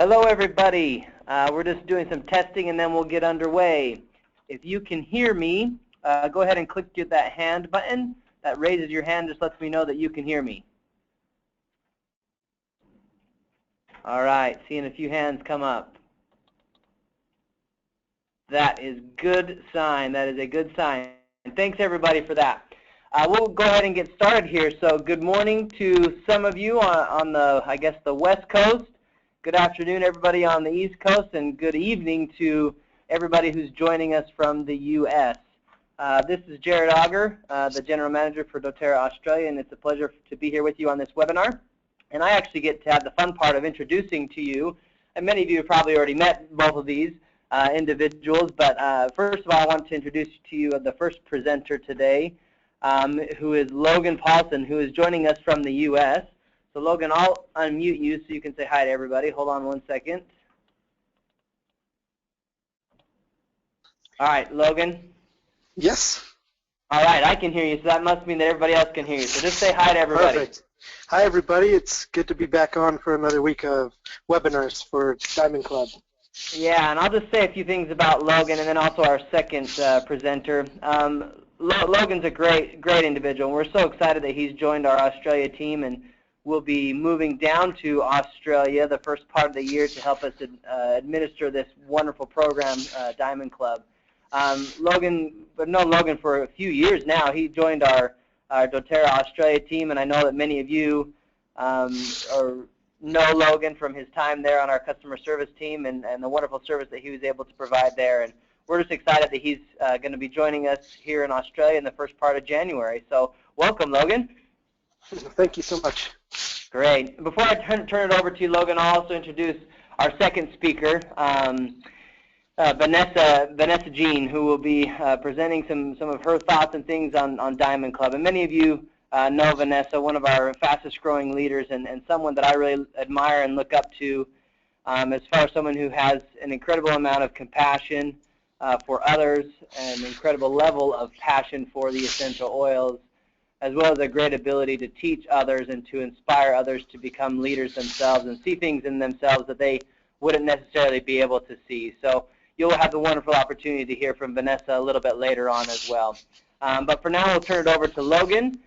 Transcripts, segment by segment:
Hello, everybody. We're just doing some testing, and then we'll get underway. If you can hear me, go ahead and click that hand button. That raises your hand, just lets me know that you can hear me. All right, seeing a few hands come up. That is good sign. That is a good sign. And thanks, everybody, for that. We'll go ahead and get started here. So good morning to some of you on the, I guess, the West Coast. Good afternoon, everybody on the East Coast, and good evening to everybody who's joining us from the U.S. This is Jared Auger, the General Manager for doTERRA Australia, and it's a pleasure to be here with you on this webinar. And I actually get to have the fun part of introducing to you, and many of you have probably already met both of these individuals, but first of all, I want to introduce to you the first presenter today, who is Logan Paulson, who is joining us from the U.S. So Logan, I'll unmute you so you can say hi to everybody. Hold on one second. All right, Logan? Yes. All right, I can hear you, so that must mean that everybody else can hear you. So just say hi to everybody. Perfect. Hi, everybody. It's good to be back on for another week of webinars for Diamond Club. Yeah, and I'll just say a few things about Logan and then also our second presenter. Logan's a great individual, and we're so excited that he's joined our Australia team, and we'll be moving down to Australia the first part of the year to help us administer this wonderful program, Diamond Club. Logan, we've known Logan for a few years now. He joined our doTERRA Australia team, and I know that many of you know Logan from his time there on our customer service team and the wonderful service that he was able to provide there. And we're just excited that he's going to be joining us here in Australia in the first part of January. So welcome, Logan. Thank you so much. Great. Before I turn it over to you, Logan, I'll also introduce our second speaker, Vanessa Jean, who will be presenting some of her thoughts and things on Diamond Club. And many of you know Vanessa, one of our fastest growing leaders, and someone that I really admire and look up to as far as someone who has an incredible amount of compassion for others, an incredible level of passion for the essential oils, as well as a great ability to teach others and to inspire others to become leaders themselves and see things in themselves that they wouldn't necessarily be able to see. So you'll have the wonderful opportunity to hear from Vanessa a little bit later on as well. But for now, we'll turn it over to Logan.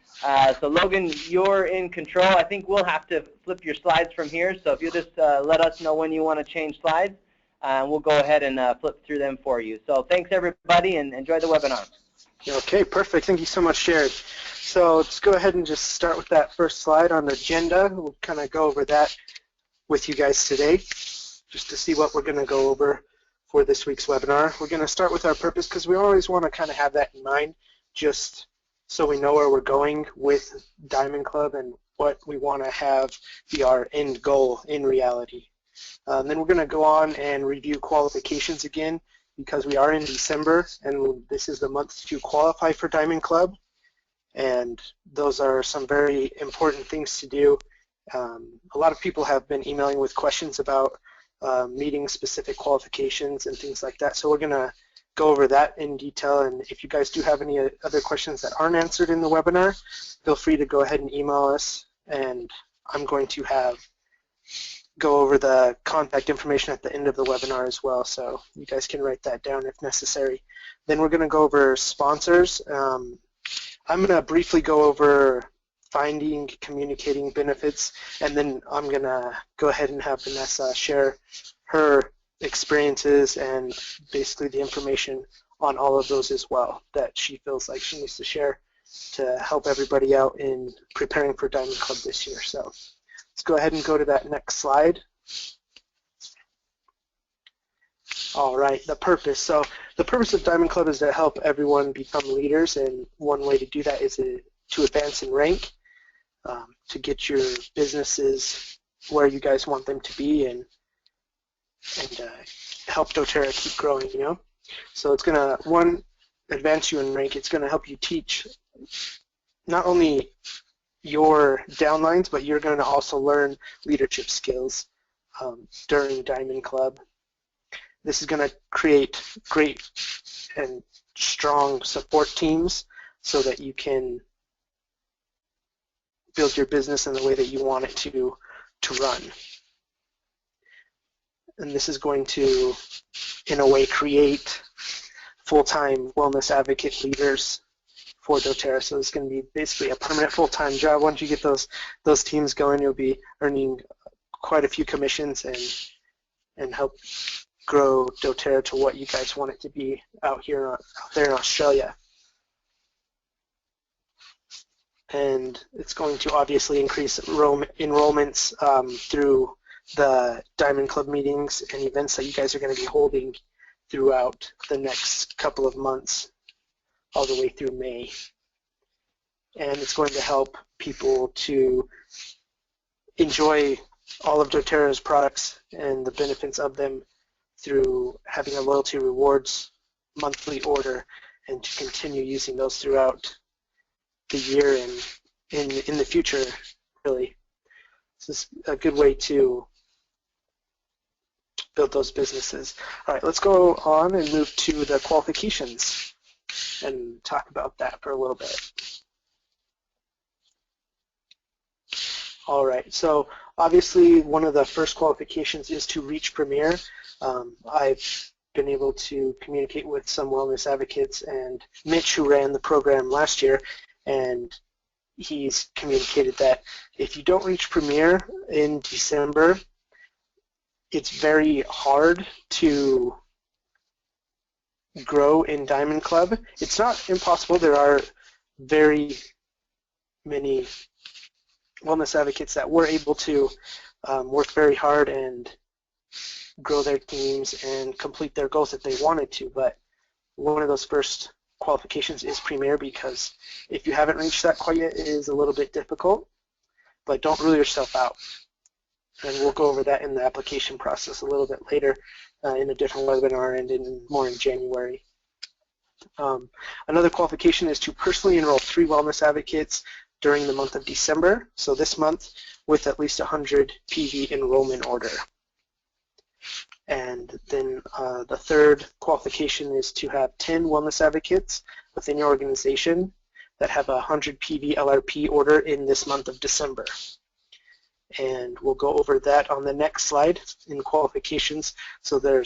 So Logan, you're in control. I think we'll have to flip your slides from here. So if you'll just let us know when you want to change slides, we'll go ahead and flip through them for you. So thanks, everybody, and enjoy the webinar. Okay, perfect. Thank you so much, Jared. So let's go ahead and just start with that first slide on the agenda. We'll kind of go over that with you guys today, just to see what we're going to go over for this week's webinar. We're going to start with our purpose because we always want to kind of have that in mind, just so we know where we're going with Diamond Club and what we want to have be our end goal in reality. Then we're going to go on and review qualifications again, because we are in December and this is the month to qualify for Diamond Club, and those are some very important things to do. A lot of people have been emailing with questions about meeting specific qualifications and things like that, so we're going to go over that in detail. And if you guys do have any other questions that aren't answered in the webinar, feel free to go ahead and email us, and I'm going to go over the contact information at the end of the webinar as well, so you guys can write that down if necessary. Then we're going to go over sponsors. I'm going to briefly go over finding, communicating benefits, and then I'm going to go ahead and have Vanessa share her experiences and basically the information on all of those as well that she feels like she needs to share to help everybody out in preparing for Diamond Club this year. So let's go ahead and go to that next slide. All right, the purpose. So the purpose of Diamond Club is to help everyone become leaders, and one way to do that is to advance in rank, to get your businesses where you guys want them to be, and help doTERRA keep growing, you know. So it's going to, one, advance you in rank. It's going to help you teach not only your downlines, but you're going to also learn leadership skills during Diamond Club. This is going to create great and strong support teams so that you can build your business in the way that you want it to run. and this is going to, in a way, create full-time wellness advocate leaders for doTERRA. So it's going to be basically a permanent full-time job. Once you get those teams going, you'll be earning quite a few commissions and help grow doTERRA to what you guys want it to be out there in Australia. And it's going to obviously increase enrollments through the Diamond Club meetings and events that you guys are going to be holding throughout the next couple of months, all the way through May. And it's going to help people to enjoy all of doTERRA's products and the benefits of them through having a loyalty rewards monthly order, and to continue using those throughout the year and in the future, really. This is a good way to build those businesses. All right, let's go on and move to the qualifications and talk about that for a little bit. All right, so obviously one of the first qualifications is to reach Premier. I've been able to communicate with some wellness advocates, and Mitch, who ran the program last year, and he's communicated that if you don't reach Premier in December, it's very hard to grow in Diamond Club. It's not impossible. There are very many wellness advocates that were able to work very hard and grow their teams and complete their goals if they wanted to, but one of those first qualifications is Premier, because if you haven't reached that quite yet, it is a little bit difficult, but don't rule yourself out. And we'll go over that in the application process a little bit later in a different webinar and more in January. Another qualification is to personally enroll 3 wellness advocates during the month of December, so this month, with at least 100 PV enrollment order. And then the third qualification is to have 10 wellness advocates within your organization that have a 100 PV LRP order in this month of December. And we'll go over that on the next slide in qualifications. So the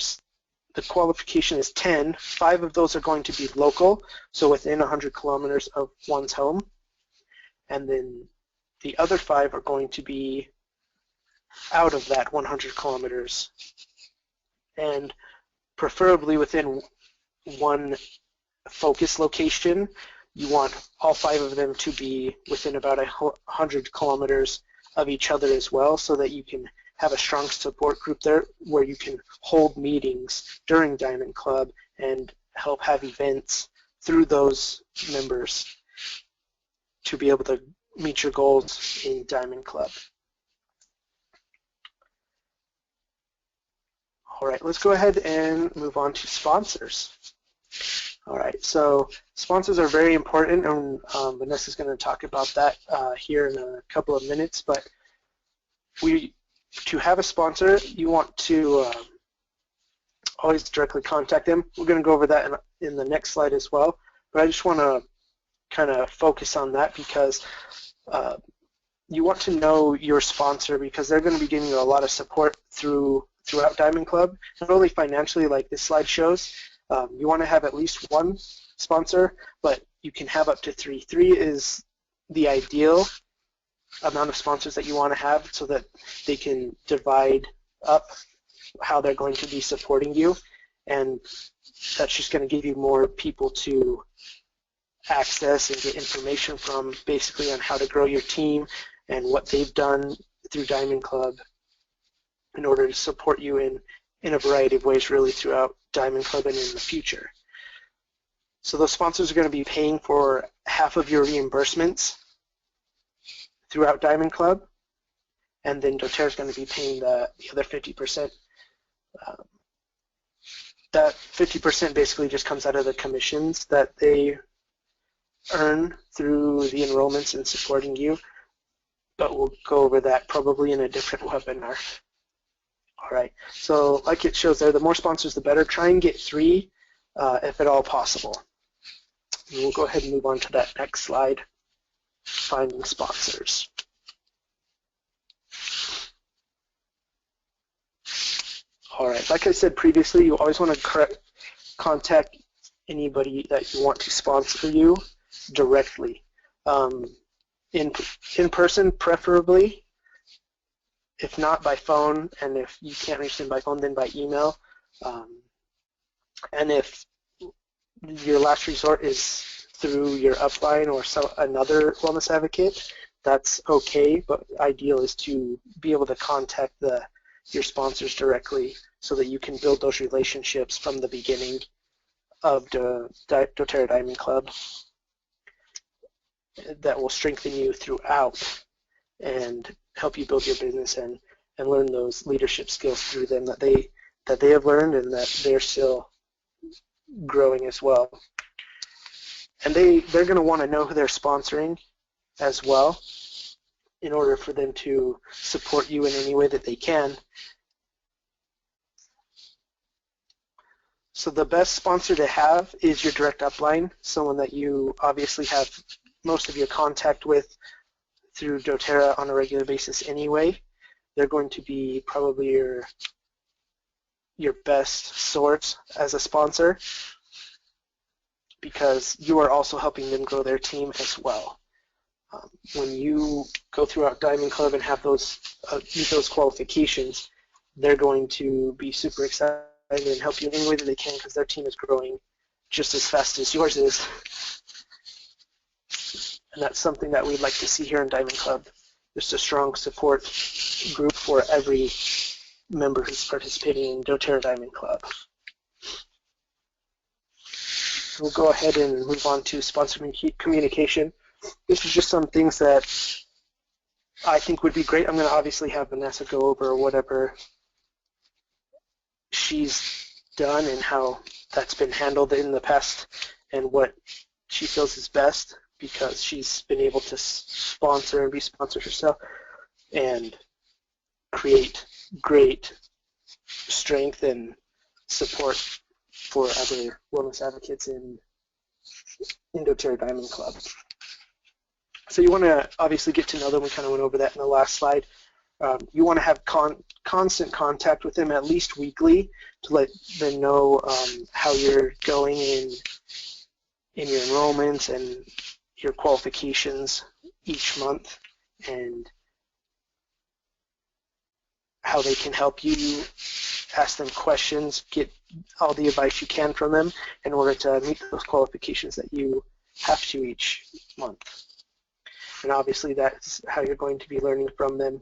qualification is 10. 5 of those are going to be local, so within 100 kilometers of one's home. And then the other 5 are going to be out of that 100 kilometers, and preferably within one focus location. You want all 5 of them to be within about 100 kilometers of each other as well, so that you can have a strong support group there where you can hold meetings during Diamond Club and help have events through those members to be able to meet your goals in Diamond Club. All right, let's go ahead and move on to sponsors. All right, so sponsors are very important, and Vanessa's going to talk about that here in a couple of minutes. But to have a sponsor, you want to always directly contact them. We're going to go over that in the next slide as well. But I just want to kind of focus on that, because you want to know your sponsor, because they're going to be giving you a lot of support throughout Diamond Club, not only financially like this slide shows. You want to have at least 1 sponsor, but you can have up to 3. 3 is the ideal amount of sponsors that you want to have, so that they can divide up how they're going to be supporting you, and that's just going to give you more people to access and get information from, basically on how to grow your team and what they've done through Diamond Club in order to support you in a variety of ways, really, throughout Diamond Club and in the future. So those sponsors are going to be paying for half of your reimbursements throughout Diamond Club, and then doTERRA is going to be paying the other 50%. That 50% basically just comes out of the commissions that they earn through the enrollments and supporting you, but we'll go over that probably in a different webinar. All right, so like it shows there, the more sponsors the better. Try and get 3 if at all possible. And we'll go ahead and move on to that next slide, finding sponsors. All right, like I said previously, you always want to contact anybody that you want to sponsor you directly. In person, preferably. If not, by phone, and if you can't reach them by phone, then by email. And if your last resort is through your upline or another wellness advocate, that's okay, but ideal is to be able to contact your sponsors directly so that you can build those relationships from the beginning of the doTERRA Diamond Club that will strengthen you throughout and help you build your business and learn those leadership skills through them that they have learned and that they're still growing as well. And they're going to want to know who they're sponsoring as well in order for them to support you in any way that they can. So the best sponsor to have is your direct upline, someone that you obviously have most of your contact with through doTERRA on a regular basis anyway. They're going to be probably your best source as a sponsor because you are also helping them grow their team as well. When you go throughout Diamond Club and have those meet those qualifications, they're going to be super excited and help you in any way that they can because their team is growing just as fast as yours is. And that's something that we'd like to see here in Diamond Club, just a strong support group for every member who's participating in doTERRA Diamond Club. We'll go ahead and move on to sponsor communication. This is just some things that I think would be great. I'm going to obviously have Vanessa go over whatever she's done and how that's been handled in the past and what she feels is best because she's been able to sponsor and be sponsored herself and create great strength and support for other wellness advocates in doTERRA Diamond Club. So you want to obviously get to know them. We kind of went over that in the last slide. You want to have constant contact with them at least weekly to let them know how you're going in your enrollments and your qualifications each month and how they can help you. Ask them questions, get all the advice you can from them in order to meet those qualifications that you have to each month. And obviously that's how you're going to be learning from them.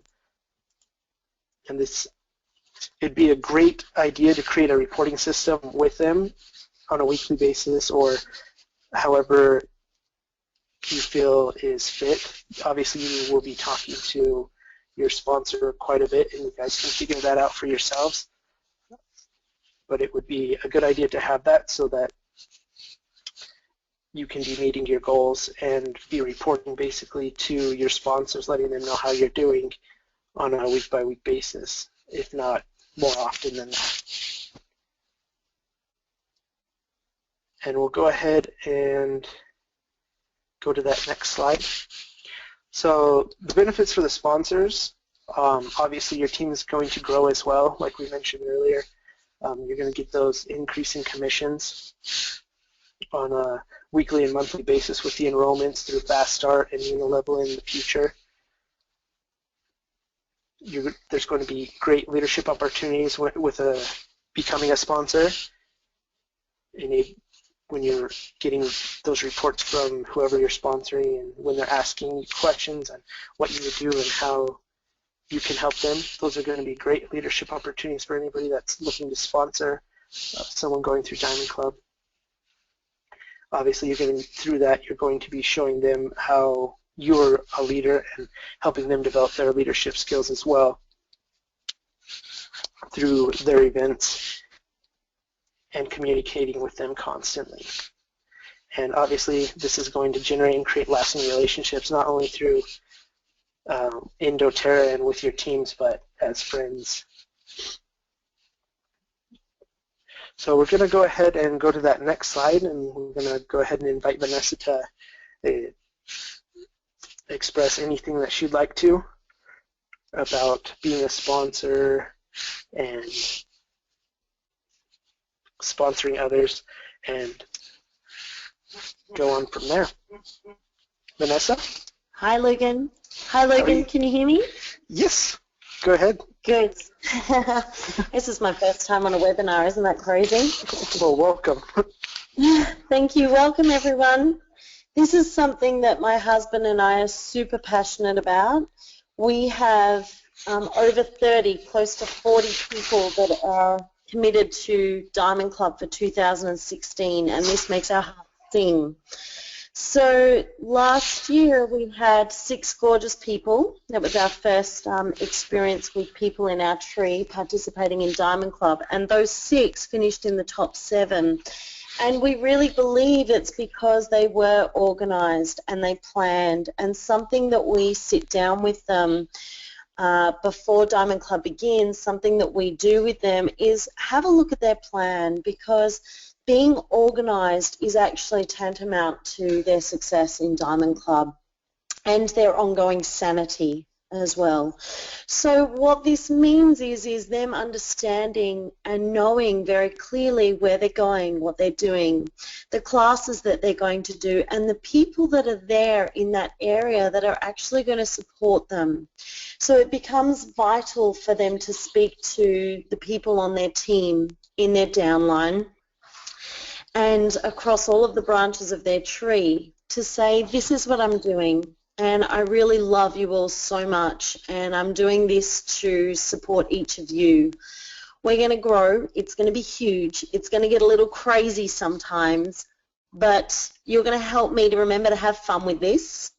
And it'd be a great idea to create a reporting system with them on a weekly basis or however you feel is fit. Obviously you will be talking to your sponsor quite a bit and you guys can figure that out for yourselves. But it would be a good idea to have that so that you can be meeting your goals and be reporting basically to your sponsors, letting them know how you're doing on a week-by-week basis, if not more often than that. And we'll go ahead and go to that next slide. So the benefits for the sponsors, obviously your team is going to grow as well, like we mentioned earlier. You're going to get those increasing commissions on a weekly and monthly basis with the enrollments through Fast Start and Unilevel in the future. There's going to be great leadership opportunities with becoming a sponsor. And when you're getting those reports from whoever you're sponsoring and when they're asking you questions on what you would do and how you can help them, those are going to be great leadership opportunities for anybody that's looking to sponsor someone going through Diamond Club. Obviously, through that, you're going to be showing them how you're a leader and helping them develop their leadership skills as well through their events and communicating with them constantly. And obviously, this is going to generate and create lasting relationships, not only through in doTERRA and with your teams, but as friends. So we're going to go ahead and go to that next slide, and we're going to go ahead and invite Vanessa to express anything that she'd like to about being a sponsor and sponsoring others, and go on from there. Vanessa? Hi, Logan. Hi, Logan. Can you hear me? Yes. Go ahead. Good. This is my first time on a webinar. Isn't that crazy? Well, welcome. Thank you. Welcome, everyone. This is something that my husband and I are super passionate about. We have over 30, close to 40 people that are committed to Diamond Club for 2016, and this makes our hearts sing. So last year we had 6 gorgeous people. That was our first experience with people in our tree participating in Diamond Club, and those 6 finished in the top 7. And we really believe it's because they were organised and they planned, and something that we sit down with them before Diamond Club begins, something that we do with them is have a look at their plan, because being organised is actually tantamount to their success in Diamond Club and their ongoing sanity as well. So what this means is them understanding and knowing very clearly where they're going, what they're doing, the classes that they're going to do, and the people that are there in that area that are actually going to support them. So it becomes vital for them to speak to the people on their team in their downline and across all of the branches of their tree to say, this is what I'm doing, and I really love you all so much, and I'm doing this to support each of you. We're going to grow. It's going to be huge. It's going to get a little crazy sometimes, but you're going to help me to remember to have fun with this,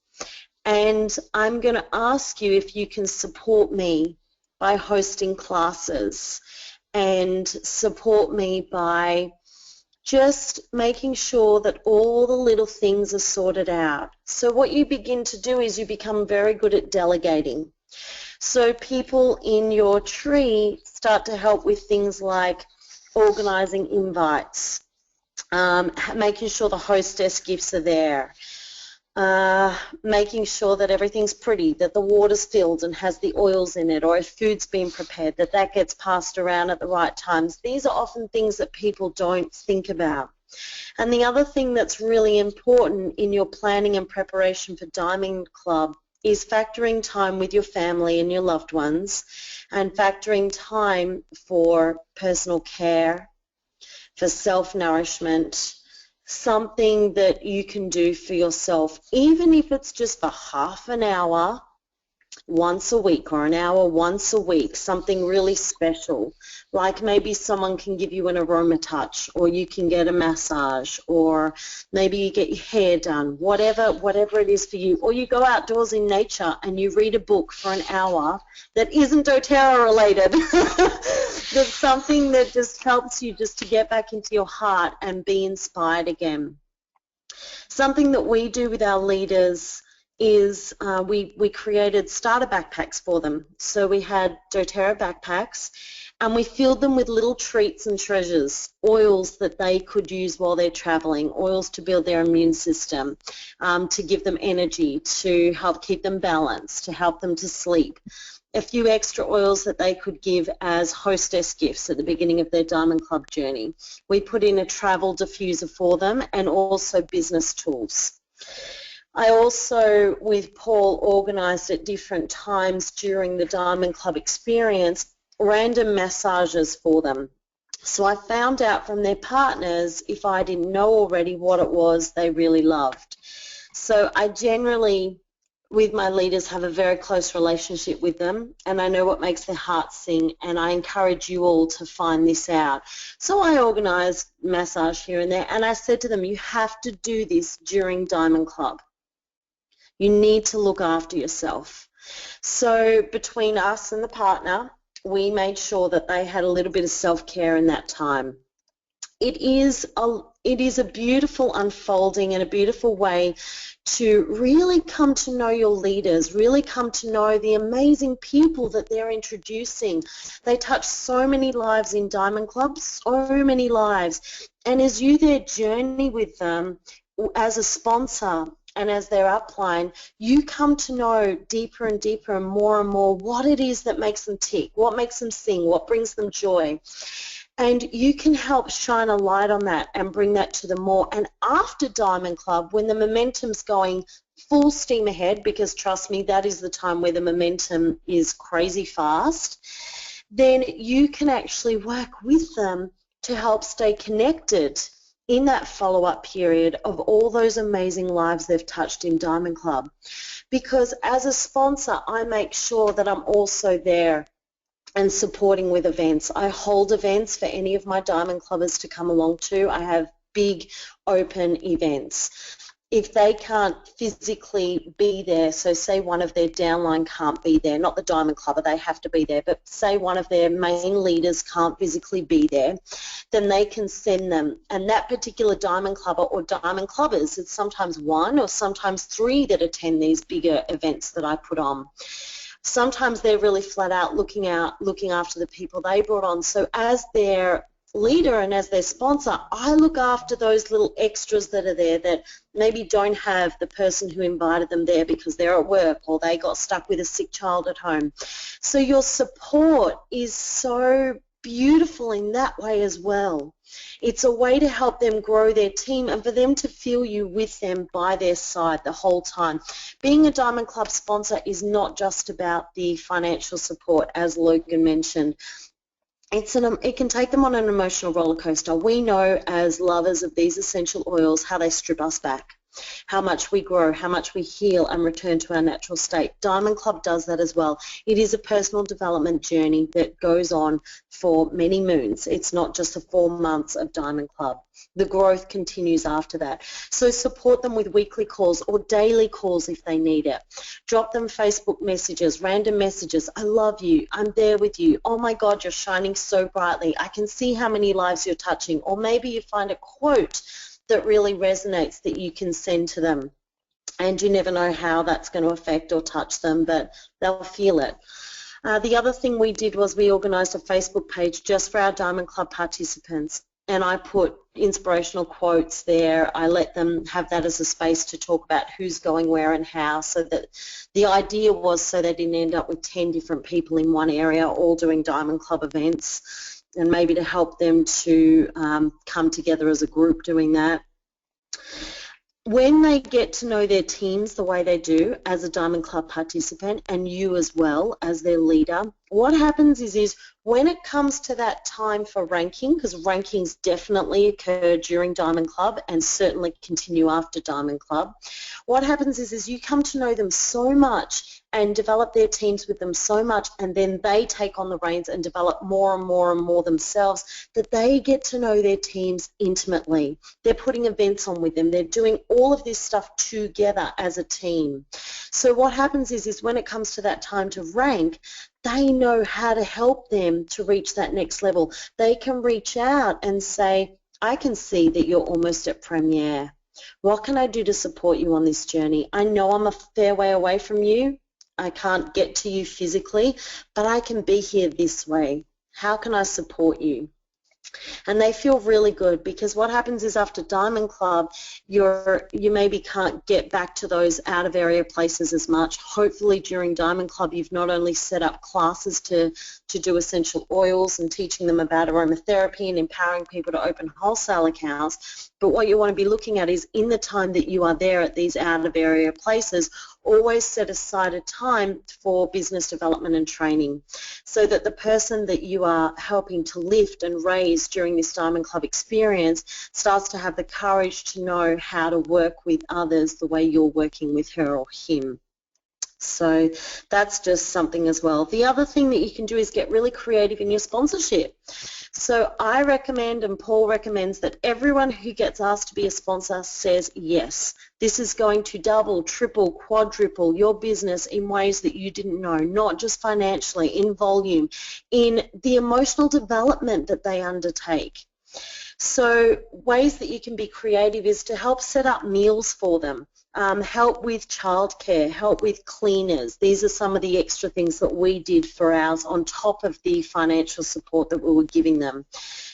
and I'm going to ask you if you can support me by hosting classes and support me by just making sure that all the little things are sorted out. So what you begin to do is you become very good at delegating. So people in your tree start to help with things like organising invites, making sure the hostess gifts are there, making sure that everything's pretty, that the water's filled and has the oils in it, or if food's been prepared, that gets passed around at the right times. These are often things that people don't think about. And the other thing that's really important in your planning and preparation for Diamond Club is factoring time with your family and your loved ones, and factoring time for personal care, for self-nourishment, something that you can do for yourself, even if it's just for half an hour once a week or an hour once a week, something really special, like maybe someone can give you an aroma touch, or you can get a massage, or maybe you get your hair done, whatever it is for you, or you go outdoors in nature and you read a book for an hour that isn't doTERRA related. That's something that just helps you just to get back into your heart and be inspired again. Something that we do with our leaders is we created starter backpacks for them. So we had doTERRA backpacks, and we filled them with little treats and treasures, oils that they could use while they're traveling, oils to build their immune system, to give them energy, to help keep them balanced, to help them to sleep. A few extra oils that they could give as hostess gifts at the beginning of their Diamond Club journey. We put in a travel diffuser for them, and also business tools. I also, with Paul, organised at different times during the Diamond Club experience random massages for them. So I found out from their partners, if I didn't know already, what it was they really loved. So I generally, with my leaders, have a very close relationship with them, and I know what makes their hearts sing, and I encourage you all to find this out. So I organised massage here and there, and I said to them, you have to do this during Diamond Club. You need to look after yourself. So between us and the partner, we made sure that they had a little bit of self-care in that time. It is a beautiful unfolding and a beautiful way to really come to know your leaders, really come to know the amazing people that they're introducing. They touch so many lives in Diamond Club, so many lives. And as you their journey with them as a sponsor and as their upline, you come to know deeper and deeper and more what it is that makes them tick, what makes them sing, what brings them joy. And you can help shine a light on that and bring that to them more. And after Diamond Club, when the momentum's going full steam ahead, because trust me, that is the time where the momentum is crazy fast, then you can actually work with them to help stay connected in that follow-up period of all those amazing lives they've touched in Diamond Club. Because as a sponsor, I make sure that I'm also there and supporting with events. I hold events for any of my Diamond Clubbers to come along to. I have big open events. If they can't physically be there, so say one of their downline can't be there, not the Diamond Clubber, they have to be there, but say one of their main leaders can't physically be there, then they can send them. And that particular Diamond Clubber or Diamond Clubbers, it's sometimes one or sometimes three that attend these bigger events that I put on. Sometimes they're really flat out looking after the people they brought on. So as their leader and as their sponsor, I look after those little extras that are there that maybe don't have the person who invited them there because they're at work or they got stuck with a sick child at home. So your support is so beautiful in that way as well. It's a way to help them grow their team and for them to feel you with them by their side the whole time. Being a Diamond Club sponsor is not just about the financial support, as Logan mentioned. It can take them on an emotional roller coaster. We know as lovers of these essential oils how they strip us back, how much we grow, how much we heal and return to our natural state. Diamond Club does that as well. It is a personal development journey that goes on for many moons. It's not just the 4 months of Diamond Club. The growth continues after that. So support them with weekly calls or daily calls if they need it. Drop them Facebook messages, random messages. I love you. I'm there with you. Oh my God, you're shining so brightly. I can see how many lives you're touching. Or maybe you find a quote that really resonates that you can send to them. And you never know how that's going to affect or touch them, but they'll feel it. The other thing we did was we organised a Facebook page just for our Diamond Club participants. And I put inspirational quotes there. I let them have that as a space to talk about who's going where and how, so that the idea was so they didn't end up with 10 different people in one area all doing Diamond Club events, and maybe to help them to come together as a group doing that. When they get to know their teams the way they do as a Diamond Club participant, and you as well as their leader, what happens is when it comes to that time for ranking, because rankings definitely occur during Diamond Club and certainly continue after Diamond Club, what happens is you come to know them so much and develop their teams with them so much, and then they take on the reins and develop more and more and more themselves, that they get to know their teams intimately. They're putting events on with them. They're doing all of this stuff together as a team. So what happens is when it comes to that time to rank, they know how to help them to reach that next level. They can reach out and say, I can see that you're almost at Premier. What can I do to support you on this journey? I know I'm a fair way away from you. I can't get to you physically, but I can be here this way. How can I support you? And they feel really good, because what happens is after Diamond Club, you maybe can't get back to those out of area places as much. Hopefully during Diamond Club you've not only set up classes to do essential oils and teaching them about aromatherapy and empowering people to open wholesale accounts, but what you want to be looking at is in the time that you are there at these out of area places, always set aside a time for business development and training, so that the person that you are helping to lift and raise during this Diamond Club experience starts to have the courage to know how to work with others the way you're working with her or him. So that's just something as well. The other thing that you can do is get really creative in your sponsorship. So I recommend, and Paul recommends, that everyone who gets asked to be a sponsor says yes. This is going to double, triple, quadruple your business in ways that you didn't know, not just financially, in volume, in the emotional development that they undertake. So ways that you can be creative is to help set up meals for them. Help with childcare, help with cleaners. These are some of the extra things that we did for ours on top of the financial support that we were giving them.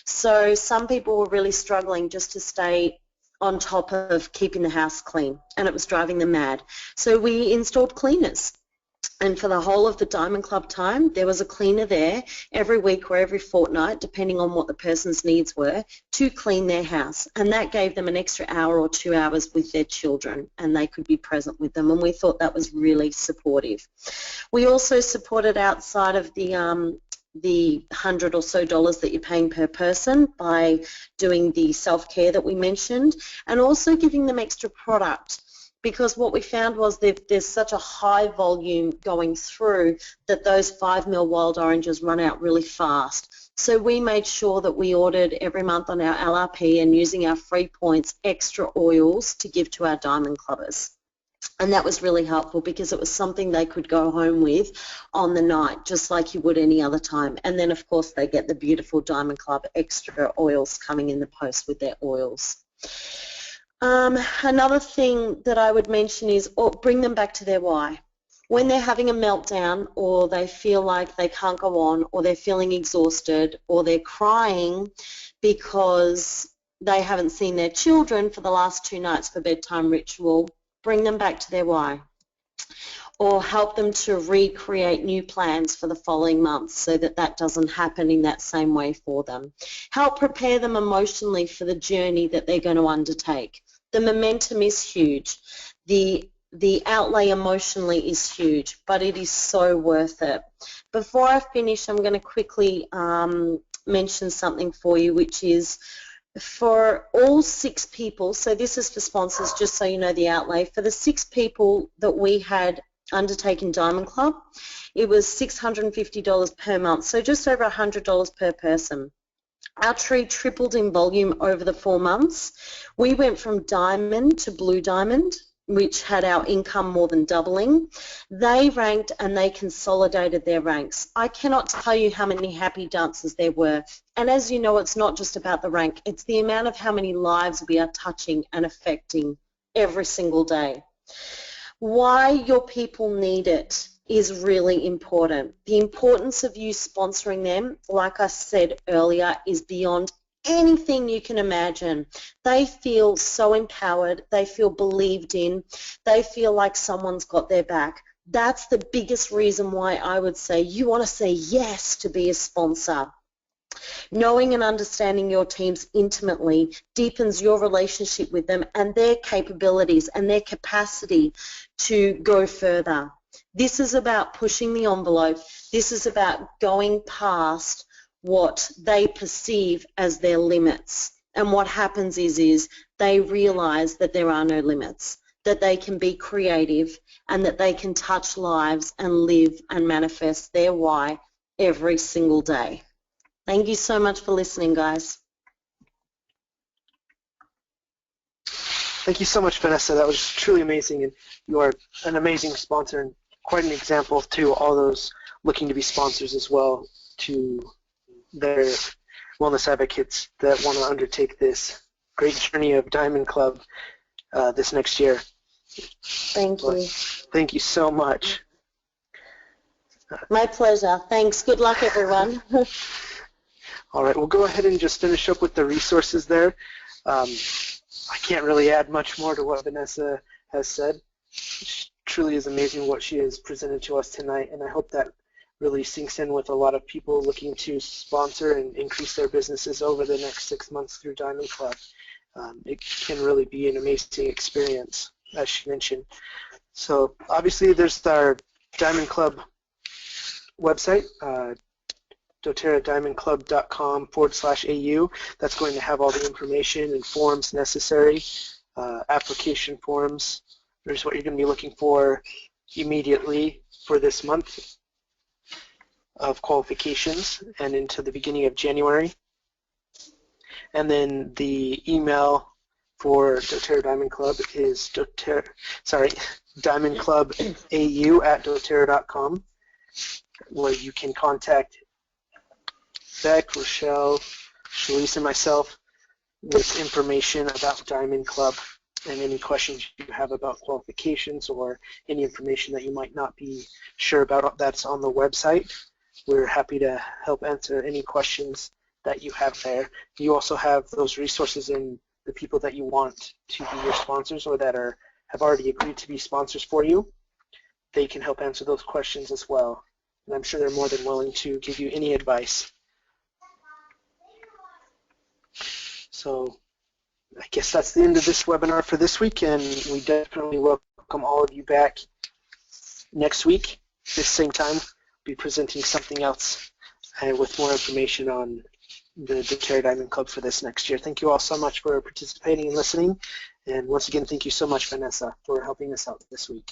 So some people were really struggling just to stay on top of keeping the house clean, and it was driving them mad. So we installed cleaners. And for the whole of the Diamond Club time, there was a cleaner there every week or every fortnight, depending on what the person's needs were, to clean their house. And that gave them an extra hour or 2 hours with their children, and they could be present with them. And we thought that was really supportive. We also supported outside of the $100 or so that you're paying per person by doing the self-care that we mentioned, and also giving them extra product. Because what we found was that there's such a high volume going through that those 5 ml wild oranges run out really fast. So we made sure that we ordered every month on our LRP and using our free points extra oils to give to our Diamond Clubbers. And that was really helpful because it was something they could go home with on the night, just like you would any other time. And then, of course, they get the beautiful Diamond Club extra oils coming in the post with their oils. Another thing that I would mention is bring them back to their why. When they're having a meltdown or they feel like they can't go on or they're feeling exhausted or they're crying because they haven't seen their children for the last 2 nights for bedtime ritual, bring them back to their why. Or help them to recreate new plans for the following months so that that doesn't happen in that same way for them. Help prepare them emotionally for the journey that they're going to undertake. The momentum is huge. The outlay emotionally is huge, but it is so worth it. Before I finish, I'm going to quickly mention something for you, which is for all 6 people, so this is for sponsors, just so you know the outlay, for the 6 people that we had undertaken Diamond Club, it was $650 per month, so just over $100 per person. Our tree tripled in volume over the 4 months. We went from diamond to blue diamond, which had our income more than doubling. They ranked and they consolidated their ranks. I cannot tell you how many happy dancers there were. And as you know, it's not just about the rank, it's the amount of how many lives we are touching and affecting every single day. Why your people need it is really important. The importance of you sponsoring them, like I said earlier, is beyond anything you can imagine. They feel so empowered, they feel believed in, they feel like someone's got their back. That's the biggest reason why I would say you want to say yes to be a sponsor. Knowing and understanding your teams intimately deepens your relationship with them and their capabilities and their capacity to go further. This is about pushing the envelope. This is about going past what they perceive as their limits. And what happens is they realize that there are no limits, that they can be creative and that they can touch lives and live and manifest their why every single day. Thank you so much for listening, guys. Thank you so much, Vanessa. That was truly amazing, and you are an amazing sponsor and quite an example to all those looking to be sponsors as well, to their wellness advocates that want to undertake this great journey of Diamond Club this next year. Thank you. Thank you so much. My pleasure. Thanks. Good luck, everyone. All right, we'll go ahead and just finish up with the resources there. I can't really add much more to what Vanessa has said. It truly is amazing what she has presented to us tonight, and I hope that really sinks in with a lot of people looking to sponsor and increase their businesses over the next 6 months through Diamond Club. It can really be an amazing experience, as she mentioned. So obviously there's our Diamond Club website, doterradiamondclub.com/AU. That's going to have all the information and forms necessary, application forms. There's what you're going to be looking for immediately for this month of qualifications and into the beginning of January. And then the email for doTERRA Diamond Club is diamondclubau@doterra.com, where you can contact Beck, Rochelle, Shalise, and myself with information about Diamond Club and any questions you have about qualifications or any information that you might not be sure about that's on the website. We're happy to help answer any questions that you have there. You also have those resources in the people that you want to be your sponsors or that have already agreed to be sponsors for you. they can help answer those questions as well. And I'm sure they're more than willing to give you any advice. So I guess that's the end of this webinar for this week, and we definitely welcome all of you back next week. This same time, we'll be presenting something else with more information on the Terra Diamond Club for this next year. Thank you all so much for participating and listening. And once again, thank you so much, Vanessa, for helping us out this week.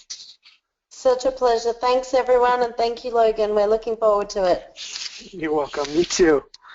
Such a pleasure. Thanks, everyone, and thank you, Logan. We're looking forward to it. You're welcome. Me too.